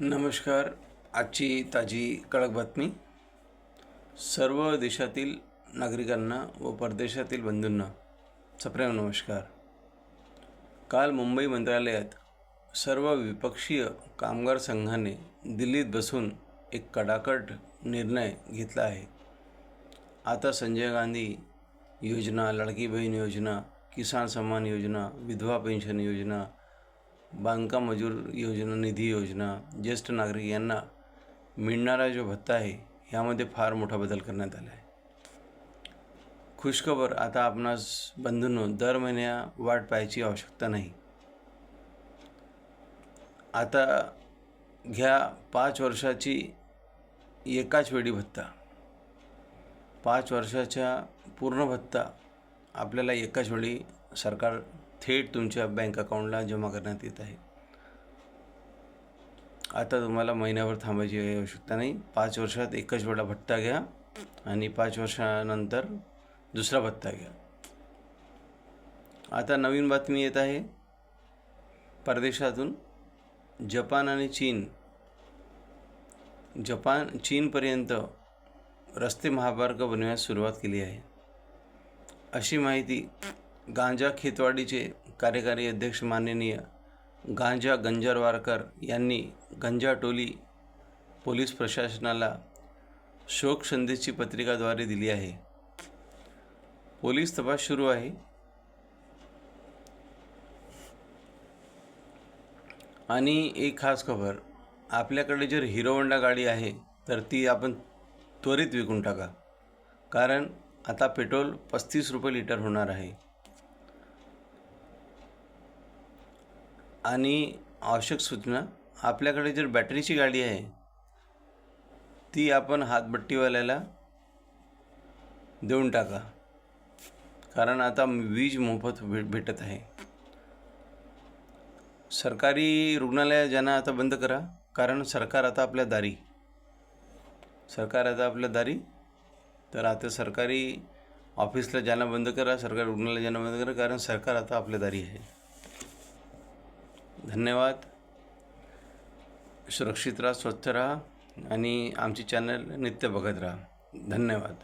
नमस्कार. आजची ताजी ठळक बातमी. सर्व देशातील नागरिकांना व परदेशातील बंधूंना सप्रेम नमस्कार. काल मुंबई मंत्रालयात सर्व विपक्षीय कामगार संघाने दिल्लीत बसून एक कडाकट निर्णय घेतला आहे. आता संजय गांधी योजना, लाडकी बहीण योजना, किसान सम्मान योजना, विधवा पेन्शन योजना, बांधकाम मजूर योजना, निधी योजना, ज्येष्ठ नागरिक यांना मिळणारा जो भत्ता आहे यामध्ये फार मोठा बदल करण्यात आला आहे. खुशखबर, आता आपणास बंधूंनो दर महिन्या वाट पाहायची आवश्यकता नाही. आता घ्या 5 वर्षाची एकाच वेळी भत्ता. 5 वर्षाचा पूर्ण भत्ता आपल्याला एकाच वेळी सरकार थेट तुमच्या बँक अकाउंटला जमा करण्यात येत आहे. आता तुम्हाला महिन्याभर थांबायची आवश्यकता नाही. 5 वर्षात एकच वेळा भत्ता घ्या आणि 5 वर्षानंतर दुसरा भत्ता घ्या. आता नवीन बातमी येत आहे परदेशातून. जपान आणि चीनपर्यंत रस्ते महामार्ग बनवण्यास सुरुवात केली आहे, अशी माहिती गांजा खेतवाडीचे कार्यकारी अध्यक्ष माननीय गांजा गंजारवारकर यांनी गंजाटोली पोलीस प्रशासनाला शोक संदेशची पत्रिकाद्वारे दिली आहे. पोलीस तपास सुरू आहे आणि एक खास खबर, आपल्याकडे जर हिरो होंडा गाडी आहे तर ती आपण त्वरित विकून टाका, कारण आता पेट्रोल 35 रुपये लिटर होणार आहे. आणि आवश्यक सूचना, आपल्याकडे जर बॅटरीची गाडी आहे ती आपण हातभट्टीवाल्याला देऊन टाका, कारण आता वीज मोफत भेटत आहे. सरकारी रुग्णालय ज्यांना आता बंद करा, कारण सरकार आता आपल्या दारी. तर आता सरकारी ऑफिसला ज्यांना बंद करा, सरकारी रुग्णालय ज्यांना बंद करा, कारण सरकार आता आपल्या दारी आहे. धन्यवाद. सुरक्षित राहा, स्वच्छ राहा आणि आमची चॅनल नित्य बघत राहा. धन्यवाद.